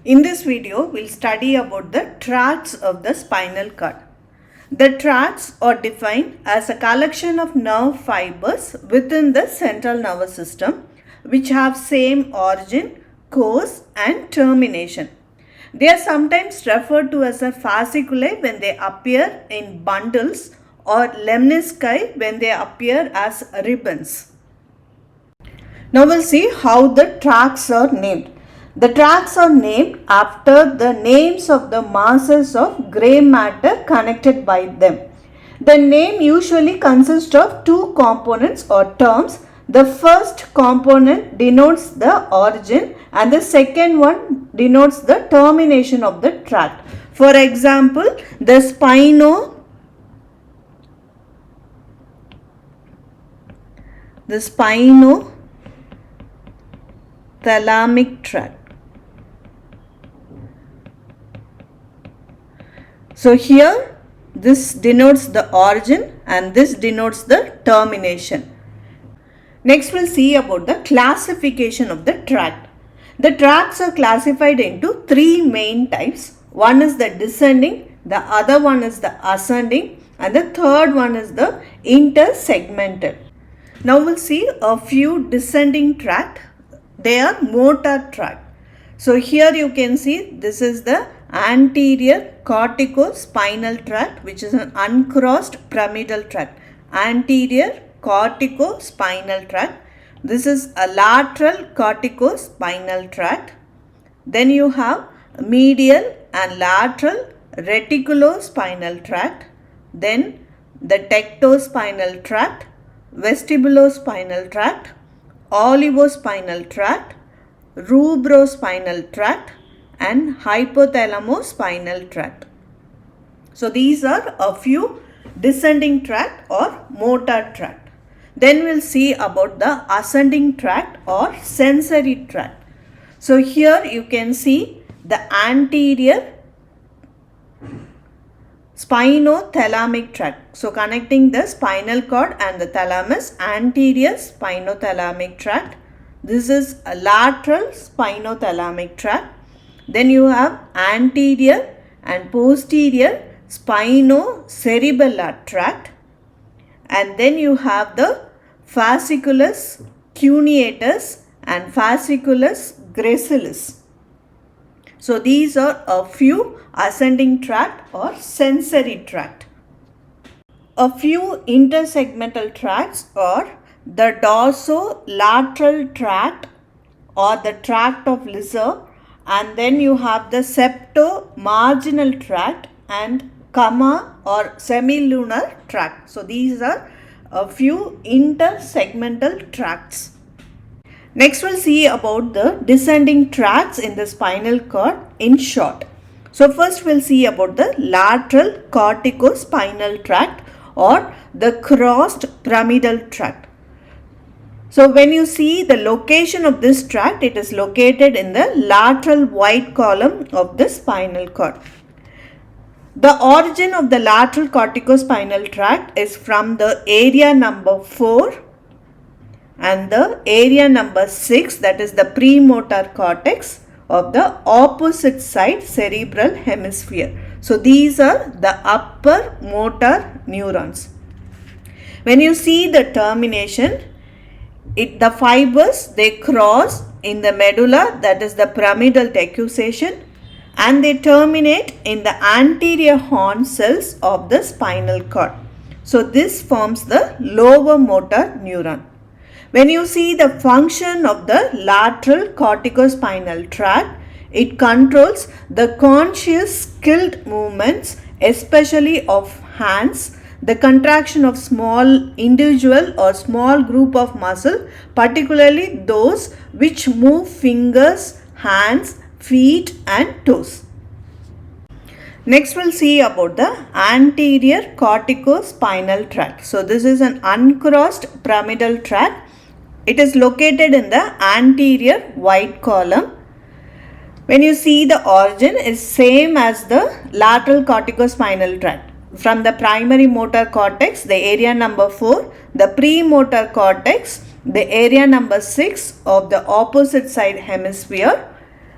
In this video, we'll study about the tracts of the spinal cord. The tracts are defined as a collection of nerve fibers within the central nervous system which have same origin, course and termination. They are sometimes referred to as a fasciculae when they appear in bundles or lemnisci when they appear as ribbons. Now we'll see how the tracts are named. The tracts are named after the names of the masses of grey matter connected by them. The name usually consists of two components or terms. The first component denotes the origin and the second one denotes the termination of the tract. For example, the spinothalamic tract. So here this denotes the origin and this denotes the termination. Next we'll see about the classification of the tract. The tracts are classified into three main types. One is the descending, the other one is the ascending and the third one is the intersegmental. Now we'll see a few descending tract. They are motor tract. So here you can see this is the anterior corticospinal tract, which is an uncrossed pyramidal tract. Anterior corticospinal tract. This is a lateral corticospinal tract. Then you have medial and lateral reticulospinal tract. Then the tectospinal tract, vestibulospinal tract, olivospinal tract, rubrospinal tract and hypothalamospinal tract. So these are a few descending tract or motor tract. Then we'll see about the ascending tract or sensory tract. So here you can see the anterior spinothalamic tract. So connecting the spinal cord and the thalamus, anterior spinothalamic tract. This is a lateral spinothalamic tract. Then you have anterior and posterior spinocerebellar tract. And then you have the fasciculus cuneatus and fasciculus gracilis. So these are a few ascending tract or sensory tract. A few intersegmental tracts are the dorsolateral tract or the tract of Lisser, and then you have the septomarginal tract and Kama or semilunar tract. So these are a few intersegmental tracts. Next we'll see about the descending tracts in the spinal cord in short. So first we'll see about the lateral corticospinal tract or the crossed pyramidal tract. So when you see the location of this tract, it is located in the lateral white column of the spinal cord. The origin of the lateral corticospinal tract is from the area number 4 and the area number 6, that is the premotor cortex of the opposite side cerebral hemisphere. So these are the upper motor neurons. When you see the termination, the fibers, they cross in the medulla, that is the pyramidal decussation, and they terminate in the anterior horn cells of the spinal cord. So this forms the lower motor neuron. When you see the function of the lateral corticospinal tract, it controls the conscious skilled movements, especially of hands, the contraction of small individual or small group of muscle, particularly those which move fingers, hands, feet and toes. Next we'll see about the anterior corticospinal tract. So this is an uncrossed pyramidal tract. It is located in the anterior white column. When you see the origin is same as the lateral corticospinal tract. From the primary motor cortex, the area number 4, the premotor cortex, the area number 6 of the opposite side hemisphere,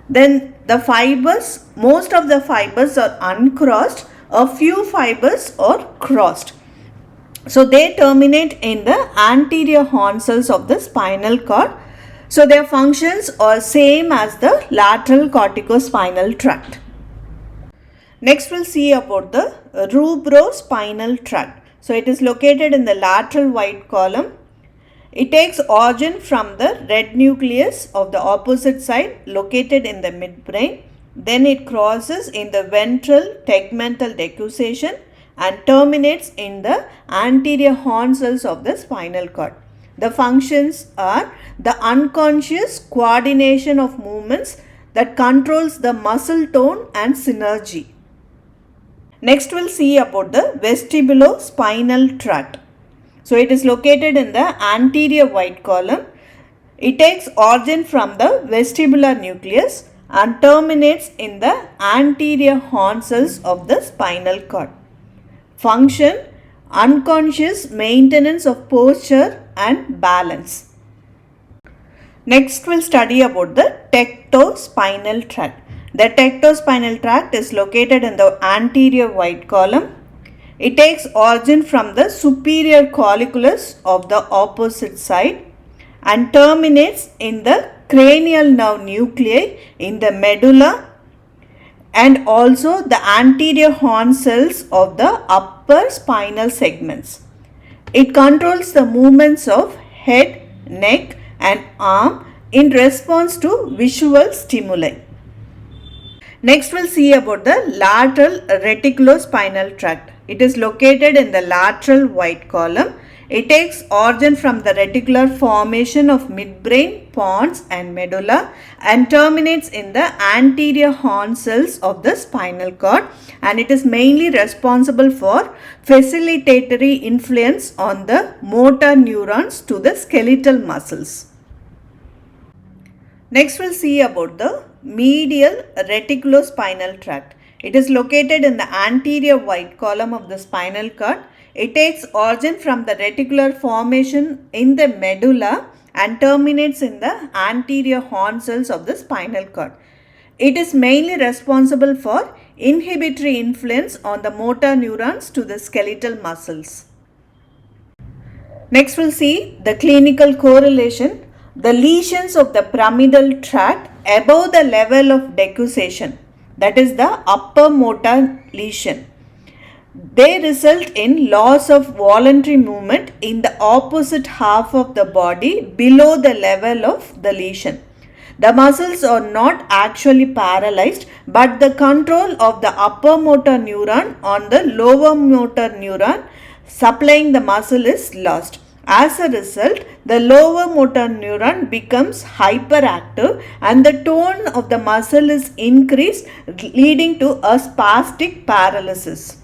then the fibers, most of the fibers are uncrossed, a few fibers are crossed. So they terminate in the anterior horn cells of the spinal cord. So their functions are same as the lateral corticospinal tract. Next we'll see about the rubrospinal tract. So it is located in the lateral white column. It takes origin from the red nucleus of the opposite side located in the midbrain. Then it crosses in the ventral tegmental decussation and terminates in the anterior horn cells of the spinal cord. The functions are the unconscious coordination of movements that controls the muscle tone and synergy. Next we'll see about the vestibulospinal tract. So it is located in the anterior white column. It takes origin from the vestibular nucleus and terminates in the anterior horn cells of the spinal cord. Function: unconscious maintenance of posture and balance. Next we'll study about the tectospinal tract. The tectospinal tract is located in the anterior white column. It takes origin from the superior colliculus of the opposite side and terminates in the cranial nerve nuclei in the medulla and also the anterior horn cells of the upper spinal segments. It controls the movements of head, neck and arm in response to visual stimuli. Next we'll see about the lateral reticulospinal tract. It is located in the lateral white column. It takes origin from the reticular formation of midbrain, pons and medulla and terminates in the anterior horn cells of the spinal cord, and it is mainly responsible for facilitatory influence on the motor neurons to the skeletal muscles. Next we'll see about the medial reticulospinal tract. It is located in the anterior white column of the spinal cord. It takes origin from the reticular formation in the medulla and terminates in the anterior horn cells of the spinal cord. It is mainly responsible for inhibitory influence on the motor neurons to the skeletal muscles. Next we'll see the clinical correlation. The lesions of the pyramidal tract above the level of decussation, that is the upper motor lesion, they result in loss of voluntary movement in the opposite half of the body below the level of the lesion. The muscles are not actually paralyzed, but the control of the upper motor neuron on the lower motor neuron supplying the muscle is lost. As a result, the lower motor neuron becomes hyperactive and the tone of the muscle is increased, leading to a spastic paralysis.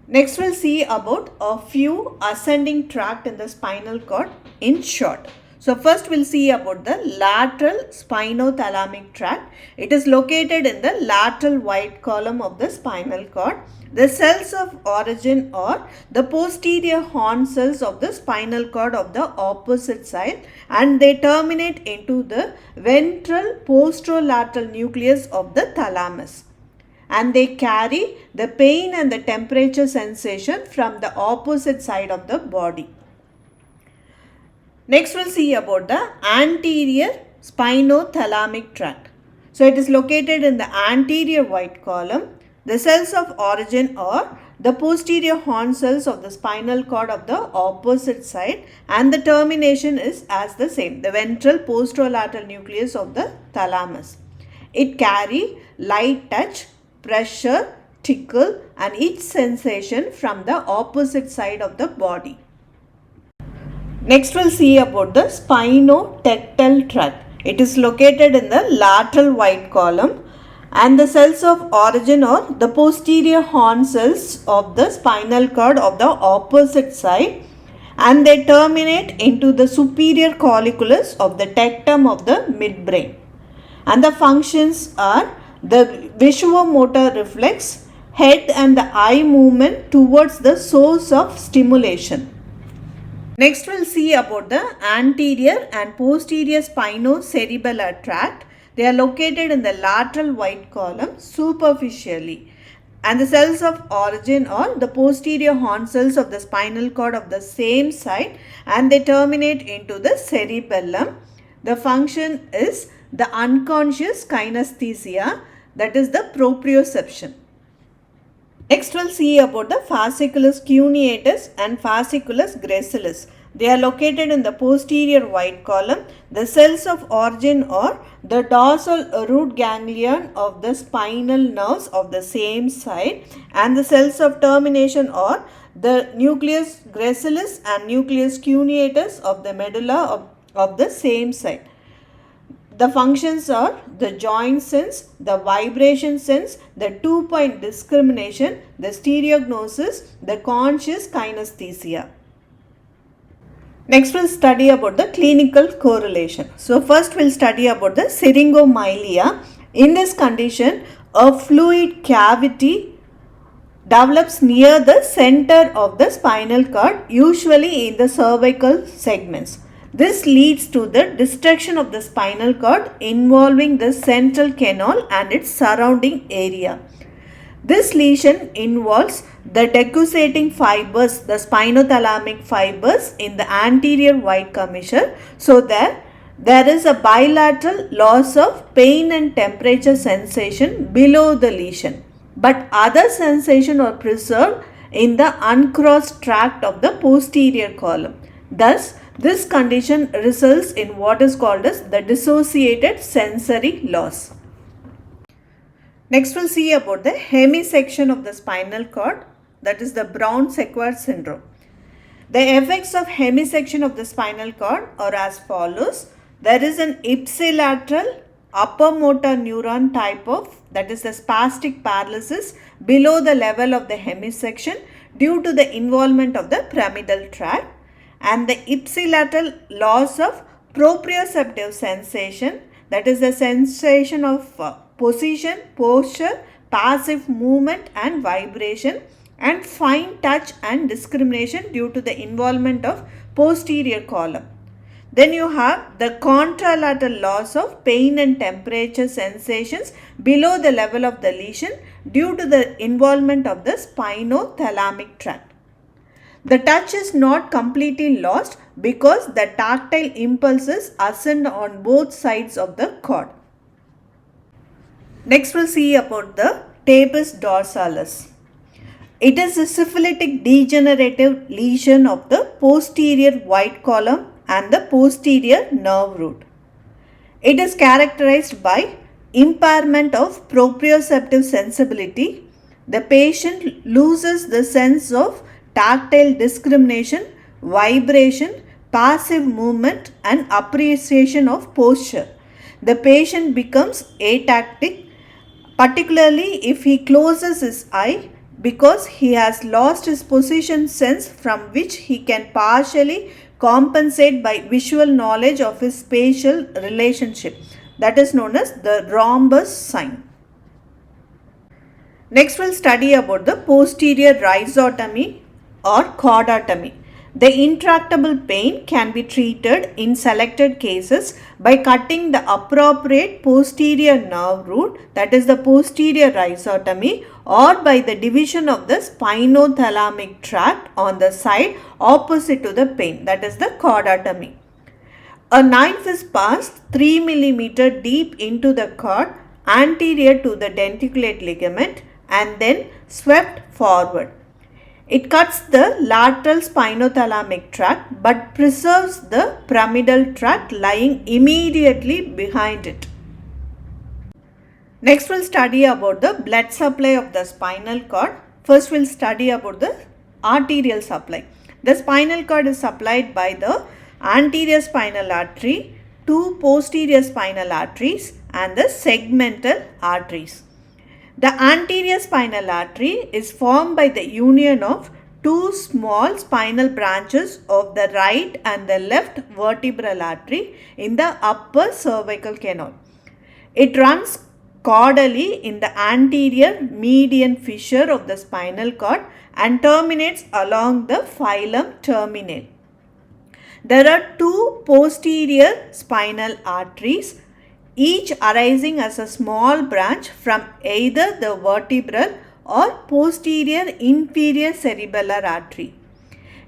Next we'll see about a few ascending tract in the spinal cord in short. So first we'll see about the lateral spinothalamic tract. It is located in the lateral white column of the spinal cord. The cells of origin are the posterior horn cells of the spinal cord of the opposite side, and they terminate into the ventral posterolateral nucleus of the thalamus, and they carry the pain and the temperature sensation from the opposite side of the body. Next we'll see about the anterior spinothalamic tract. So it is located in the anterior white column. The cells of origin are the posterior horn cells of the spinal cord of the opposite side, and the termination is as the same, the ventral posterolateral nucleus of the thalamus. It carry light touch, pressure, tickle and itch sensation from the opposite side of the body. Next we'll see about the spinotectal tract. It is located in the lateral white column, and the cells of origin are the posterior horn cells of the spinal cord of the opposite side, and they terminate into the superior colliculus of the tectum of the midbrain. And the functions are the visuomotor reflex, head and the eye movement towards the source of stimulation. Next we'll see about the anterior and posterior spinocerebellar tract. They are located in the lateral white column superficially. And the cells of origin are the posterior horn cells of the spinal cord of the same side, and they terminate into the cerebellum. The function is the unconscious kinesthesia, that is the proprioception. Next we'll see about the fasciculus cuneatus and fasciculus gracilis. They are located in the posterior white column. The cells of origin are the dorsal root ganglion of the spinal nerves of the same side, and the cells of termination are the nucleus gracilis and nucleus cuneatus of the medulla of the same side. The functions are the joint sense, the vibration sense, the two-point discrimination, the stereognosis, the conscious kinesthesia. Next we'll study about the clinical correlation. So first we'll study about the syringomyelia. In this condition, a fluid cavity develops near the center of the spinal cord, usually in the cervical segments. This leads to the destruction of the spinal cord involving the central canal and its surrounding area. This lesion involves the decussating fibers, the spinothalamic fibers in the anterior white commissure. So there is a bilateral loss of pain and temperature sensation below the lesion, but other sensation are preserved in the uncrossed tract of the posterior column. Thus, this condition results in what is called as the dissociated sensory loss. Next we'll see about the hemisection of the spinal cord, that is the Brown-Séquard syndrome. The effects of hemisection of the spinal cord are as follows. There is an ipsilateral upper motor neuron type of, that is the spastic paralysis below the level of the hemisection due to the involvement of the pyramidal tract, and the ipsilateral loss of proprioceptive sensation, that is the sensation of position, posture, passive movement and vibration, and fine touch and discrimination due to the involvement of posterior column. Then you have the contralateral loss of pain and temperature sensations below the level of the lesion due to the involvement of the spinothalamic tract. The touch is not completely lost because the tactile impulses ascend on both sides of the cord. Next we'll see about the tabes dorsalis. It is a syphilitic degenerative lesion of the posterior white column and the posterior nerve root. It is characterized by impairment of proprioceptive sensibility. The patient loses the sense of tactile discrimination, vibration, passive movement and appreciation of posture. The patient becomes atactic, particularly if he closes his eye, because he has lost his position sense from which he can partially compensate by visual knowledge of his spatial relationship. That is known as the rhombus sign. Next we'll study about the posterior rhizotomy or chordotomy. The intractable pain can be treated in selected cases by cutting the appropriate posterior nerve root, that is the posterior rhizotomy, or by the division of the spinothalamic tract on the side opposite to the pain, that is the chordotomy. A knife is passed 3 mm deep into the cord anterior to the denticulate ligament and then swept forward. It cuts the lateral spinothalamic tract but preserves the pyramidal tract lying immediately behind it. Next we'll study about the blood supply of the spinal cord. First we'll study about the arterial supply. The spinal cord is supplied by the anterior spinal artery, two posterior spinal arteries and the segmental arteries. The anterior spinal artery is formed by the union of two small spinal branches of the right and the left vertebral artery in the upper cervical canal. It runs caudally in the anterior median fissure of the spinal cord and terminates along the filum terminale. There are two posterior spinal arteries, each arising as a small branch from either the vertebral or posterior inferior cerebellar artery.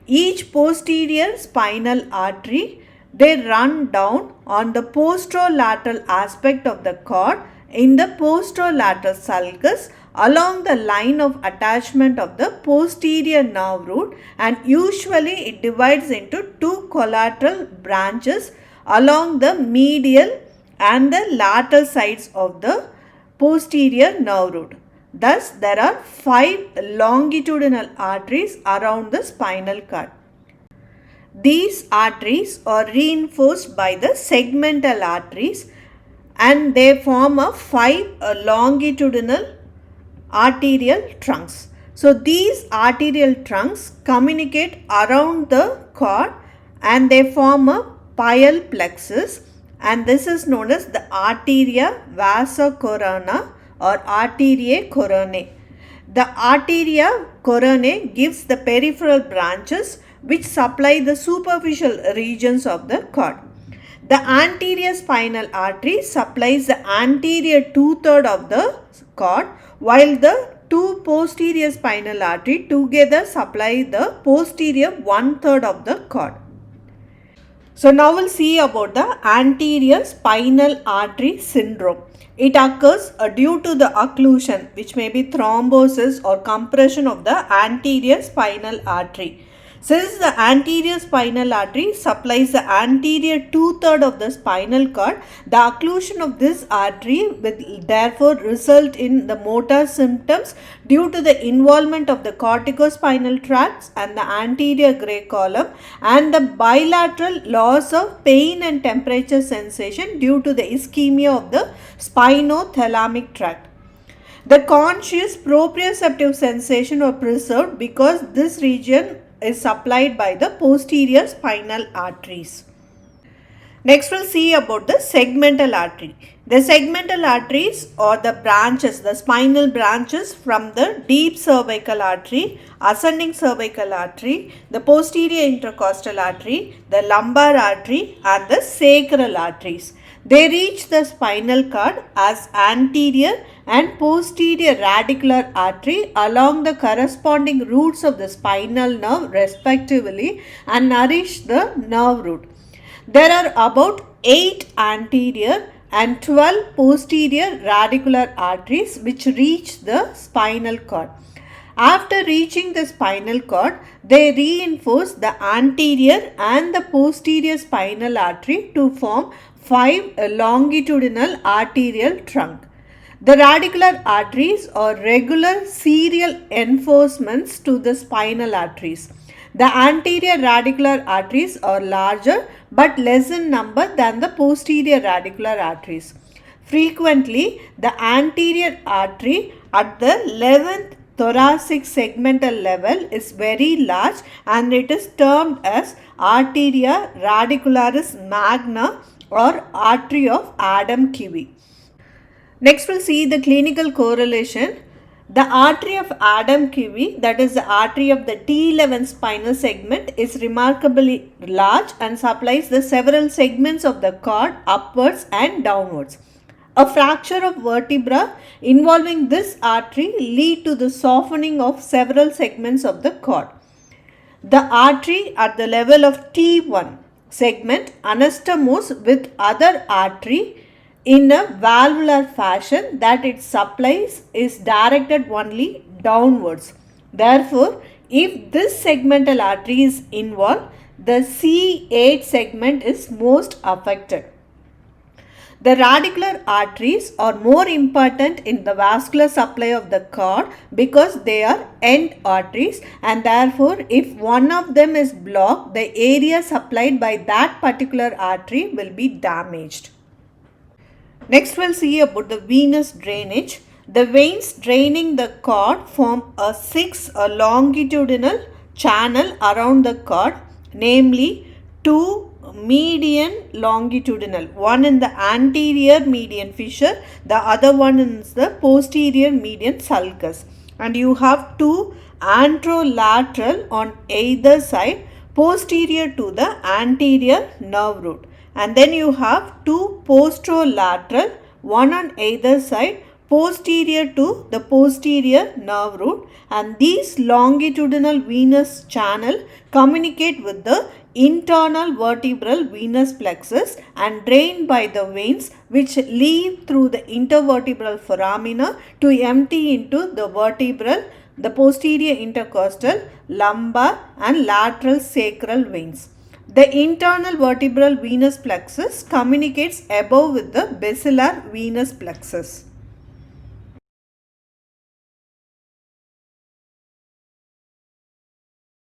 Each posterior spinal artery, they run down on the posterolateral aspect of the cord in the posterolateral sulcus along the line of attachment of the posterior nerve root, and usually it divides into two collateral branches along the medial and the lateral sides of the posterior nerve root. Thus, there are 5 longitudinal arteries around the spinal cord. These arteries are reinforced by the segmental arteries, and they form a 5 longitudinal arterial trunks. So, these arterial trunks communicate around the cord and they form a pial plexus, and this is known as the arteria vasa corona or arteriae coronae. The arteria coronae gives the peripheral branches which supply the superficial regions of the cord. The anterior spinal artery supplies the anterior 2/3 of the cord, while the two posterior spinal artery together supply the posterior 1/3 of the cord. So now we'll see about the anterior spinal artery syndrome. It occurs due to the occlusion, which may be thrombosis or compression of the anterior spinal artery. Since the anterior spinal artery supplies the anterior 2/3 of the spinal cord, the occlusion of this artery will therefore result in the motor symptoms due to the involvement of the corticospinal tracts and the anterior gray column, and the bilateral loss of pain and temperature sensation due to the ischemia of the spinothalamic tract. The conscious proprioceptive sensation are preserved because this region is supplied by the posterior spinal arteries. Next we'll see about the segmental artery. The segmental arteries are the branches, the spinal branches from the deep cervical artery, ascending cervical artery, the posterior intercostal artery, the lumbar artery and the sacral arteries. They reach the spinal cord as anterior and posterior radicular artery along the corresponding roots of the spinal nerve respectively and nourish the nerve root. There are about 8 anterior and 12 posterior radicular arteries which reach the spinal cord. After reaching the spinal cord, they reinforce the anterior and the posterior spinal artery to form 5 longitudinal arterial trunk. The radicular arteries are regular serial enforcements to the spinal arteries. The anterior radicular arteries are larger but less in number than the posterior radicular arteries. Frequently, the anterior artery at the 11th thoracic segmental level is very large and it is termed as arteria radicularis magna or artery of Adam Kiwi. Next we'll see the clinical correlation. The artery of Adam Kiwi, that is the artery of the T11 spinal segment, is remarkably large and supplies the several segments of the cord upwards and downwards. A fracture of vertebra involving this artery lead to the softening of several segments of the cord. The artery at the level of T1 segment anastomoses with other artery in a valvular fashion that its supplies is directed only downwards. Therefore, if this segmental artery is involved, the C8 segment is most affected. The radicular arteries are more important in the vascular supply of the cord because they are end arteries, and therefore if one of them is blocked, the area supplied by that particular artery will be damaged. Next we'll see about the venous drainage. The veins draining the cord form a 6 longitudinal channel around the cord, namely 2 median longitudinal, one in the anterior median fissure, the other one is the posterior median sulcus, and you have 2 anterolateral on either side posterior to the anterior nerve root. And then you have two posterolateral, one on either side, posterior to the posterior nerve root, and these longitudinal venous channel communicate with the internal vertebral venous plexus and drain by the veins which leave through the intervertebral foramina to empty into the vertebral, the posterior intercostal, lumbar and lateral sacral veins. The internal vertebral venous plexus communicates above with the basilar venous plexus.